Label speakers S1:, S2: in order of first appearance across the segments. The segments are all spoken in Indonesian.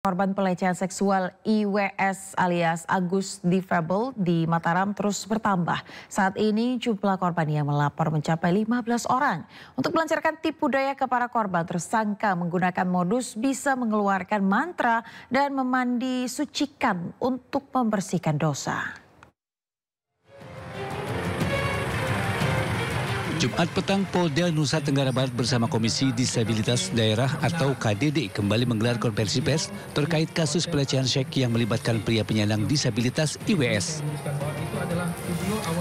S1: Korban pelecehan seksual IWS alias Agus Difabel di Mataram terus bertambah. Saat ini jumlah korban yang melapor mencapai 15 orang. Untuk melancarkan tipu daya ke para korban, tersangka menggunakan modus bisa mengeluarkan mantra dan memandi sucikan untuk membersihkan dosa.
S2: Jumat petang, Polda Nusa Tenggara Barat bersama Komisi Disabilitas Daerah atau KDD kembali menggelar konferensi pers terkait kasus pelecehan seks yang melibatkan pria penyandang disabilitas IWS.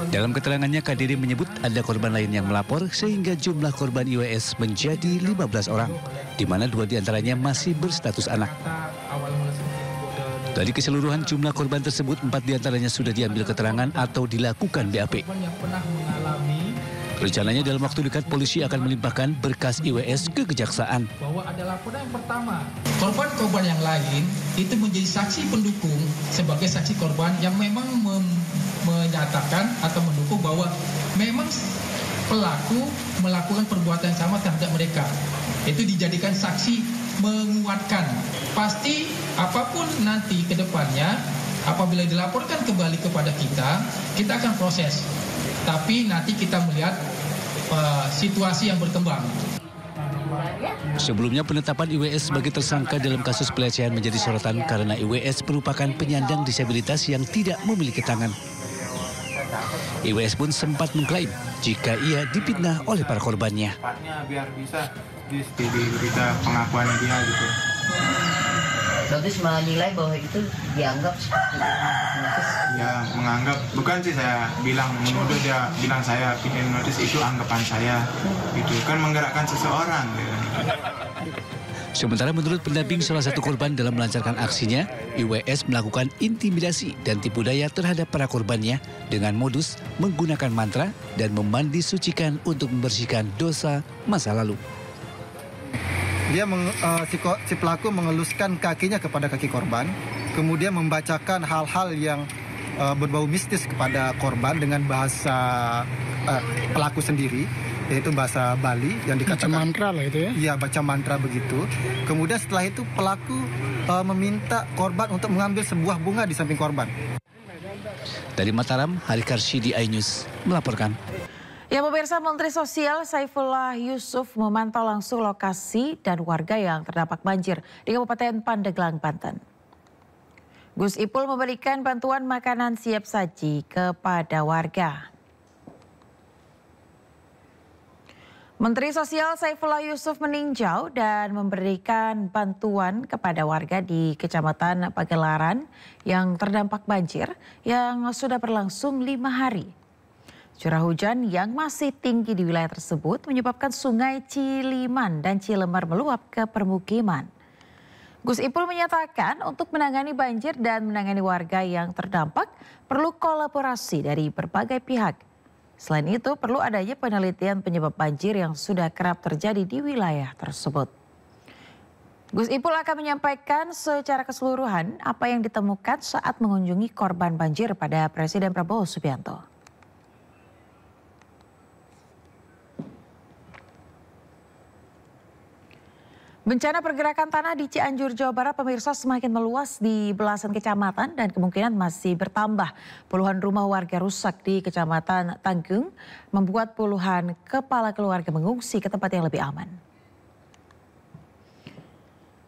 S2: Dalam keterangannya, KDD menyebut ada korban lain yang melapor sehingga jumlah korban IWS menjadi 15 orang, di mana 2 diantaranya masih berstatus anak. Dari keseluruhan jumlah korban tersebut, 4 diantaranya sudah diambil keterangan atau dilakukan BAP. Rencananya dalam waktu dekat polisi akan melimpahkan berkas IWS ke kejaksaan.
S3: Bahwa ada laporan yang pertama, korban-korban yang lain itu menjadi saksi pendukung sebagai saksi korban yang memang menyatakan atau mendukung bahwa memang pelaku melakukan perbuatan yang sama terhadap mereka. Itu dijadikan saksi menguatkan. Pasti apapun nanti ke depannya, apabila dilaporkan kembali kepada kita akan proses. Tapi nanti kita melihat situasi yang berkembang.
S2: Sebelumnya penetapan IWS sebagai tersangka dalam kasus pelecehan menjadi sorotan karena IWS merupakan penyandang disabilitas yang tidak memiliki tangan. IWS pun sempat mengklaim jika ia difitnah oleh para korbannya.
S4: Biar bisa diberita pengakuan dia gitu.
S5: Berarti menilai bahwa itu dianggap seperti
S4: ya, menganggap, bukan sih saya bilang, menuduh, dia bilang saya bikin notis itu anggapan saya gitu kan, menggerakkan seseorang gitu.
S2: Sementara menurut pendamping salah satu korban dalam melancarkan aksinya, IWS melakukan intimidasi dan tipu daya terhadap para korbannya dengan modus menggunakan mantra dan memandi sucikan untuk membersihkan dosa masa lalu.
S6: Dia si pelaku mengeluskan kakinya kepada kaki korban, kemudian membacakan hal-hal yang berbau mistis kepada korban dengan bahasa pelaku sendiri, yaitu bahasa Bali yang dikatakan
S7: baca mantra lah itu ya?
S6: Iya, baca mantra begitu. Kemudian setelah itu pelaku meminta korban untuk mengambil sebuah bunga di samping korban.
S2: Dari Mataram, Hari Karsyidi, iNews melaporkan.
S1: Ya pemirsa, Menteri Sosial Saifullah Yusuf memantau langsung lokasi dan warga yang terdampak banjir di Kabupaten Pandeglang, Banten. Gus Ipul memberikan bantuan makanan siap saji kepada warga. Menteri Sosial Saifullah Yusuf meninjau dan memberikan bantuan kepada warga di Kecamatan Pagelaran yang terdampak banjir yang sudah berlangsung 5 hari. Curah hujan yang masih tinggi di wilayah tersebut menyebabkan sungai Ciliman dan Cilember meluap ke permukiman. Gus Ipul menyatakan untuk menangani banjir dan menangani warga yang terdampak perlu kolaborasi dari berbagai pihak. Selain itu perlu adanya penelitian penyebab banjir yang sudah kerap terjadi di wilayah tersebut. Gus Ipul akan menyampaikan secara keseluruhan apa yang ditemukan saat mengunjungi korban banjir pada Presiden Prabowo Subianto. Bencana pergerakan tanah di Cianjur, Jawa Barat, pemirsa, semakin meluas di belasan kecamatan dan kemungkinan masih bertambah. Puluhan rumah warga rusak di Kecamatan Tanggung membuat puluhan kepala keluarga mengungsi ke tempat yang lebih aman.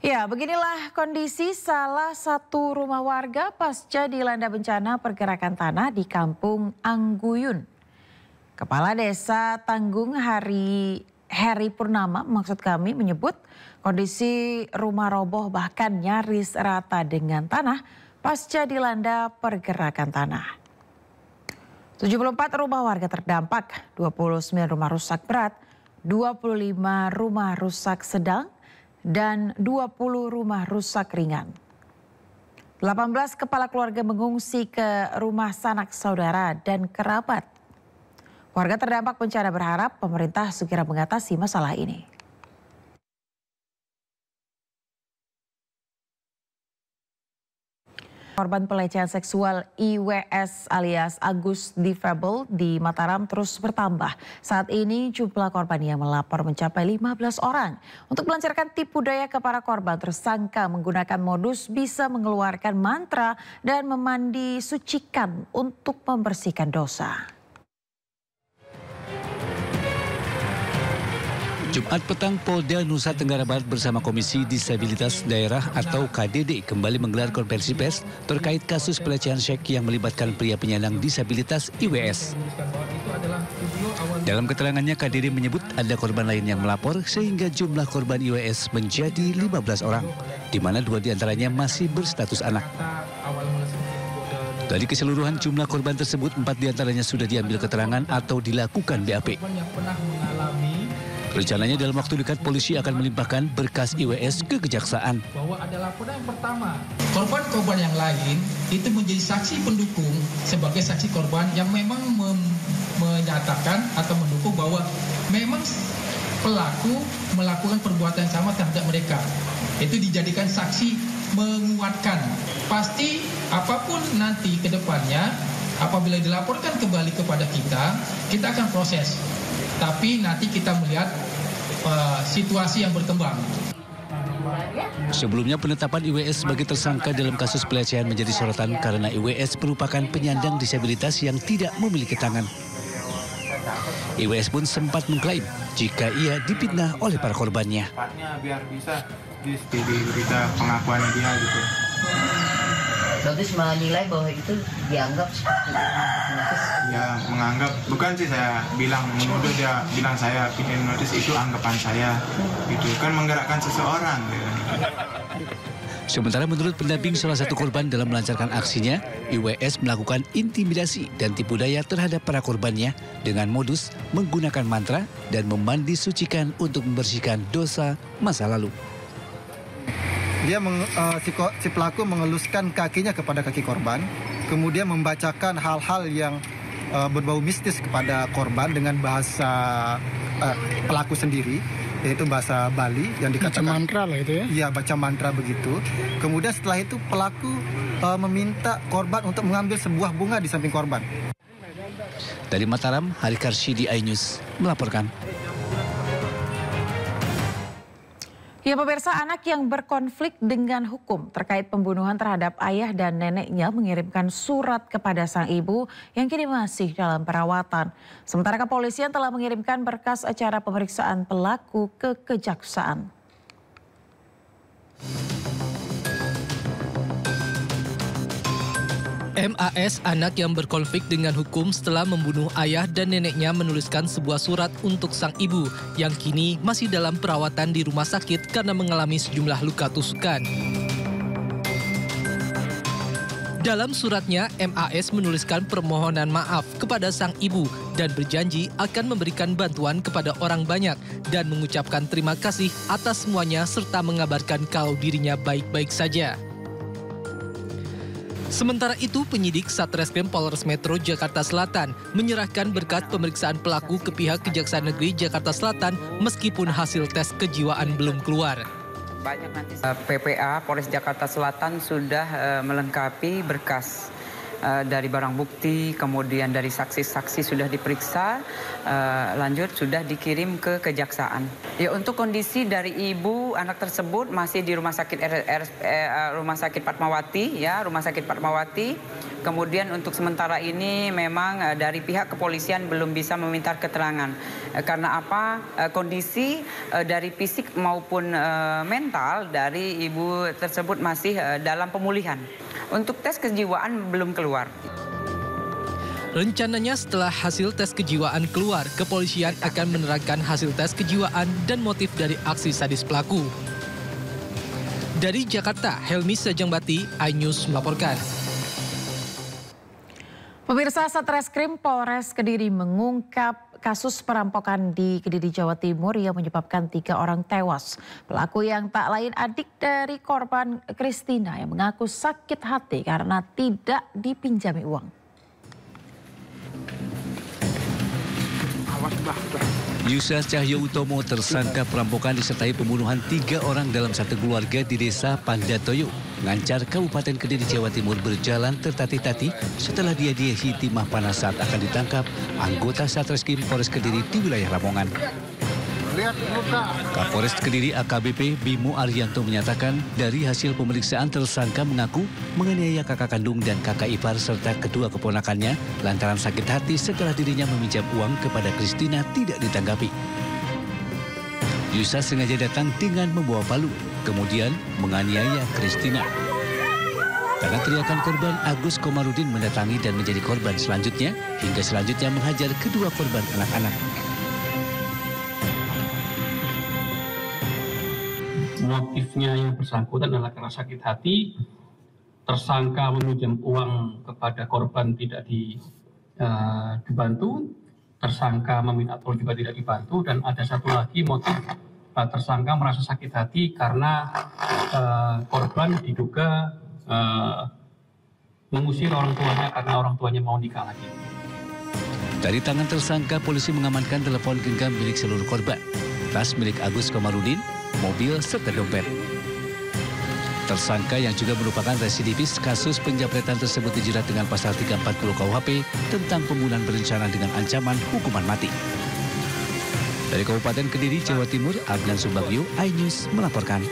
S1: Ya, beginilah kondisi salah satu rumah warga pasca dilanda bencana pergerakan tanah di Kampung Angguyun. Kepala Desa Tanggung Heri Purnama menyebut kondisi rumah roboh bahkan nyaris rata dengan tanah pasca dilanda pergerakan tanah. 74 rumah warga terdampak, 29 rumah rusak berat, 25 rumah rusak sedang, dan 20 rumah rusak ringan. 18 kepala keluarga mengungsi ke rumah sanak saudara dan kerabat. Warga terdampak bencana berharap pemerintah segera mengatasi masalah ini. korban pelecehan seksual IWS alias Agus Difabel di Mataram terus bertambah. Saat ini jumlah korban yang melapor mencapai 15 orang. Untuk melancarkan tipu daya ke para korban, tersangka menggunakan modus bisa mengeluarkan mantra dan memandi sucikan untuk membersihkan dosa.
S2: Jumat petang, Polda Nusa Tenggara Barat bersama Komisi Disabilitas Daerah atau KDD kembali menggelar konferensi pers terkait kasus pelecehan seks yang melibatkan pria penyandang disabilitas IWS. Dalam keterangannya, KDD menyebut ada korban lain yang melapor sehingga jumlah korban IWS menjadi 15 orang, di mana 2 diantaranya masih berstatus anak. Dari keseluruhan jumlah korban tersebut, 4 diantaranya sudah diambil keterangan atau dilakukan BAP. Rencananya dalam waktu dekat polisi akan melimpahkan berkas IWS ke kejaksaan.
S3: Bahwa ada laporan yang pertama, korban-korban yang lain itu menjadi saksi pendukung sebagai saksi korban yang memang menyatakan atau mendukung bahwa memang pelaku melakukan perbuatan yang sama terhadap mereka. Itu dijadikan saksi menguatkan. Pasti apapun nanti ke depannya, apabila dilaporkan kembali kepada kita akan proses. Tapi nanti kita melihat situasi yang berkembang.
S2: Sebelumnya penetapan IWS sebagai tersangka dalam kasus pelecehan menjadi sorotan karena IWS merupakan penyandang disabilitas yang tidak memiliki tangan. IWS pun sempat mengklaim jika ia difitnah oleh para korbannya.
S4: Biar bisa diberita pengakuan dia gitu.
S5: Notis menilai bahwa itu dianggap seperti
S4: Ya menganggap, bukan sih saya bilang, menuduh dia bilang saya bikin notis itu anggapan saya gitu kan, menggerakkan seseorang gitu.
S2: Sementara menurut pendamping salah satu korban dalam melancarkan aksinya, IWS melakukan intimidasi dan tipu daya terhadap para korbannya dengan modus menggunakan mantra dan memandi sucikan untuk membersihkan dosa masa lalu.
S6: Dia si pelaku mengeluskan kakinya kepada kaki korban, kemudian membacakan hal-hal yang berbau mistis kepada korban dengan bahasa pelaku sendiri, yaitu bahasa Bali yang dikatakan
S7: baca mantra lah itu ya.
S6: Iya, baca mantra begitu. Kemudian setelah itu pelaku meminta korban untuk mengambil sebuah bunga di samping korban.
S2: Dari Mataram, Hari Karsyidi, iNews melaporkan.
S1: Ya pemirsa, anak yang berkonflik dengan hukum terkait pembunuhan terhadap ayah dan neneknya mengirimkan surat kepada sang ibu yang kini masih dalam perawatan. Sementara kepolisian telah mengirimkan berkas acara pemeriksaan pelaku ke kejaksaan.
S8: MAS, anak yang berkonflik dengan hukum setelah membunuh ayah dan neneknya, menuliskan sebuah surat untuk sang ibu yang kini masih dalam perawatan di rumah sakit karena mengalami sejumlah luka tusukan. Dalam suratnya, MAS menuliskan permohonan maaf kepada sang ibu dan berjanji akan memberikan bantuan kepada orang banyak dan mengucapkan terima kasih atas semuanya serta mengabarkan kalau dirinya baik-baik saja. Sementara itu, penyidik Satreskrim Polres Metro Jakarta Selatan menyerahkan berkas pemeriksaan pelaku ke pihak Kejaksaan Negeri Jakarta Selatan meskipun hasil tes kejiwaan belum keluar.
S9: PPA Polres Jakarta Selatan sudah melengkapi berkas dari barang bukti, kemudian dari saksi-saksi sudah diperiksa, lanjut sudah dikirim ke kejaksaan. Ya, untuk kondisi dari ibu anak tersebut masih di rumah sakit Fatmawati, ya, rumah sakit Fatmawati. Kemudian untuk sementara ini memang dari pihak kepolisian belum bisa meminta keterangan. Karena apa? Kondisi dari fisik maupun mental dari ibu tersebut masih dalam pemulihan. Untuk tes kejiwaan belum keluar.
S8: Rencananya setelah hasil tes kejiwaan keluar, kepolisian akan menerangkan hasil tes kejiwaan dan motif dari aksi sadis pelaku. Dari Jakarta, Helmi Sajangbati, iNews melaporkan.
S1: Pemirsa, Satreskrim Polres Kediri mengungkap kasus perampokan di Kediri, Jawa Timur yang menyebabkan 3 orang tewas. Pelaku yang tak lain adik dari korban, Kristina, yang mengaku sakit hati karena tidak dipinjami uang.
S2: Yusa Cahyo Utomo, tersangka perampokan disertai pembunuhan 3 orang dalam satu keluarga di desa Pandatoyo, Ngancar, Kabupaten Kediri, Jawa Timur berjalan tertatih-tatih setelah dia-diahi timah panas saat akan ditangkap anggota Satreskrim Polres Kediri di wilayah Lamongan. Kapolres Kediri AKBP Bimo Arianto menyatakan dari hasil pemeriksaan tersangka mengaku menganiaya kakak kandung dan kakak ipar serta kedua keponakannya lantaran sakit hati setelah dirinya meminjam uang kepada Kristina tidak ditanggapi. Yusa sengaja datang dengan membawa palu, kemudian menganiaya Kristina. Karena teriakan korban, Agus Komarudin mendatangi dan menjadi korban selanjutnya, hingga selanjutnya menghajar kedua korban anak-anak.
S7: Motifnya yang bersangkutan adalah karena sakit hati, tersangka meminjam uang kepada korban tidak dibantu, tersangka meminta tolong juga tidak dibantu, dan ada satu lagi motif tersangka merasa sakit hati karena korban diduga mengusir orang tuanya karena orang tuanya mau nikah lagi.
S2: Dari tangan tersangka, polisi mengamankan telepon genggam milik seluruh korban, tas milik Agus Komarudin, mobil, serta dompet. Tersangka yang juga merupakan residivis kasus penjamretan tersebut dijerat dengan pasal 340 KUHP tentang pembunuhan berencana dengan ancaman hukuman mati. Dari Kabupaten Kediri, Jawa Timur, Adnan Subagio, iNews melaporkan.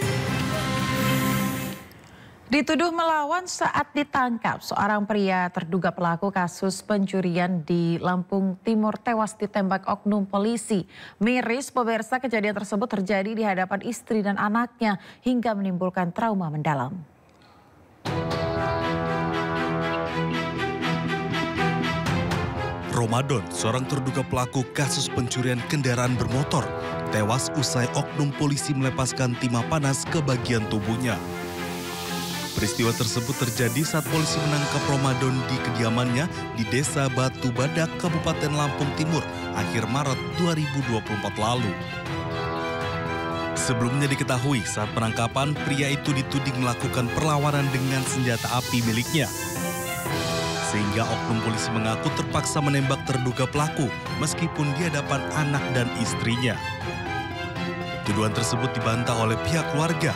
S1: Dituduh melawan saat ditangkap, seorang pria terduga pelaku kasus pencurian di Lampung Timur tewas ditembak oknum polisi. Miris, pemirsa, kejadian tersebut terjadi di hadapan istri dan anaknya hingga menimbulkan trauma mendalam.
S10: Ramadan, seorang terduga pelaku kasus pencurian kendaraan bermotor, tewas usai oknum polisi melepaskan timah panas ke bagian tubuhnya. Peristiwa tersebut terjadi saat polisi menangkap Ramadan di kediamannya di Desa Batu Badak, Kabupaten Lampung Timur, akhir Maret 2024 lalu. Sebelumnya diketahui saat penangkapan, pria itu dituding melakukan perlawanan dengan senjata api miliknya. Sehingga oknum polisi mengaku terpaksa menembak terduga pelaku meskipun di hadapan anak dan istrinya. Tuduhan tersebut dibantah oleh pihak keluarga.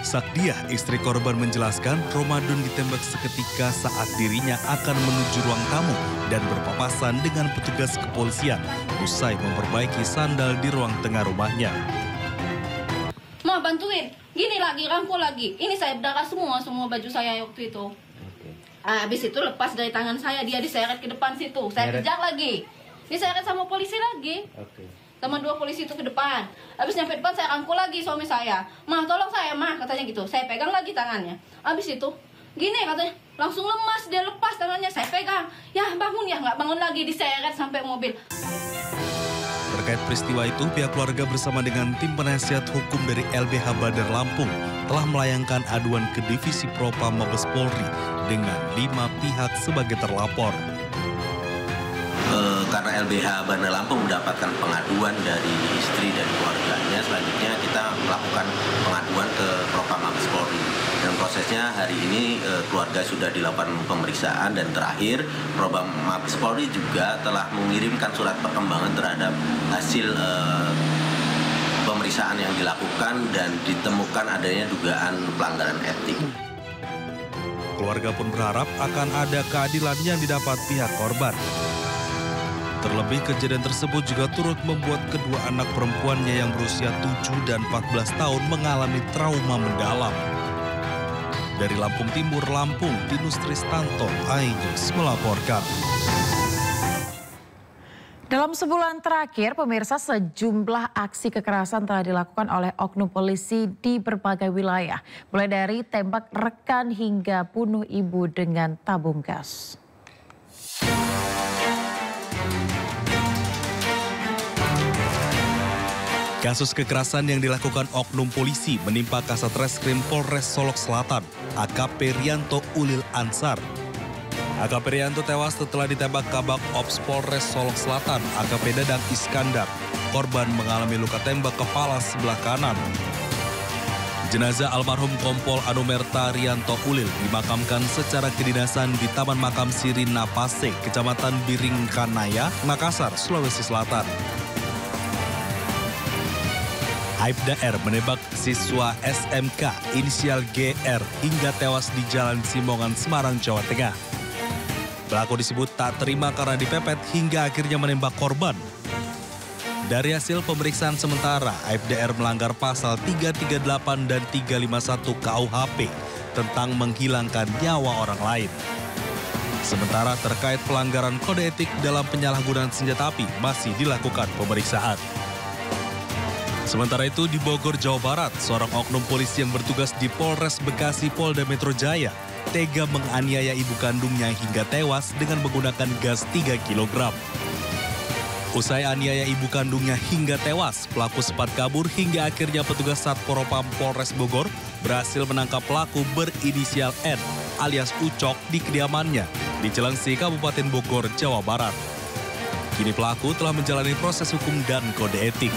S10: Sakdiah, istri korban, menjelaskan Ramadan ditembak seketika saat dirinya akan menuju ruang tamu dan berpapasan dengan petugas kepolisian usai memperbaiki sandal di ruang tengah rumahnya.
S11: Ma, bantuin. Gini lagi, rampul lagi. Ini saya berdarah semua baju saya waktu itu. Habis itu lepas dari tangan saya, dia diseret ke depan situ. Saya kejar lagi. Diseret sama polisi lagi. Sama 2 polisi itu ke depan. Habis nyampe depan saya rangkul lagi suami saya. "Ma, tolong saya, Ma," katanya gitu. Saya pegang lagi tangannya. Habis itu, gini katanya, langsung lemas, dia lepas tangannya. Saya pegang. Ya bangun ya, nggak bangun lagi, diseret sampai mobil.
S10: Terkait peristiwa itu, pihak keluarga bersama dengan tim penasihat hukum dari LBH Badar Lampung telah melayangkan aduan ke Divisi Propam Mabes Polri dengan 5 pihak sebagai terlapor.
S12: Karena LBH Bandar Lampung mendapatkan pengaduan dari istri dan keluarganya, selanjutnya kita melakukan pengaduan ke Propam Mabes Polri. Dan prosesnya hari ini keluarga sudah dilakukan pemeriksaan dan terakhir Propam Mabes Polri juga telah mengirimkan surat perkembangan terhadap hasil pemeriksaan yang dilakukan dan ditemukan adanya dugaan pelanggaran etik.
S10: Keluarga pun berharap akan ada keadilan yang didapat pihak korban. Terlebih kejadian tersebut juga turut membuat kedua anak perempuannya yang berusia 7 dan 14 tahun mengalami trauma mendalam. Dari Lampung Timur, Lampung, Tinus Tristanto, iNews melaporkan.
S1: Dalam sebulan terakhir, pemirsa, sejumlah aksi kekerasan telah dilakukan oleh oknum polisi di berbagai wilayah. Mulai dari tembak rekan hingga bunuh ibu dengan tabung gas.
S10: Kasus kekerasan yang dilakukan oknum polisi menimpa Kasat Reskrim Polres Solok Selatan, AKP Rianto Ulil Ansar. AKP Rianto tewas setelah ditembak Kabak Ops Polres Solok Selatan, AKP Dadang Iskandar. Korban mengalami luka tembak kepala sebelah kanan. Jenazah almarhum Kompol Anumerta Rianto Ulil dimakamkan secara kedinasan di Taman Makam Sirin Napase, Kecamatan Biring Kanaya, Makassar, Sulawesi Selatan. Aibda R menembak siswa SMK inisial GR hingga tewas di Jalan Simongan, Semarang, Jawa Tengah. Pelaku disebut tak terima karena dipepet hingga akhirnya menembak korban. Dari hasil pemeriksaan sementara, Aibda R melanggar pasal 338 dan 351 KUHP tentang menghilangkan nyawa orang lain. Sementara terkait pelanggaran kode etik dalam penyalahgunaan senjata api masih dilakukan pemeriksaan. Sementara itu di Bogor, Jawa Barat, seorang oknum polisi yang bertugas di Polres Bekasi Polda Metro Jaya tega menganiaya ibu kandungnya hingga tewas dengan menggunakan gas 3 kg. Usai aniaya ibu kandungnya hingga tewas, pelaku sempat kabur hingga akhirnya petugas Satpol Polres Bogor berhasil menangkap pelaku berinisial N alias Ucok di kediamannya di Cilengsi, Kabupaten Bogor, Jawa Barat. Kini pelaku telah menjalani proses hukum dan kode etik.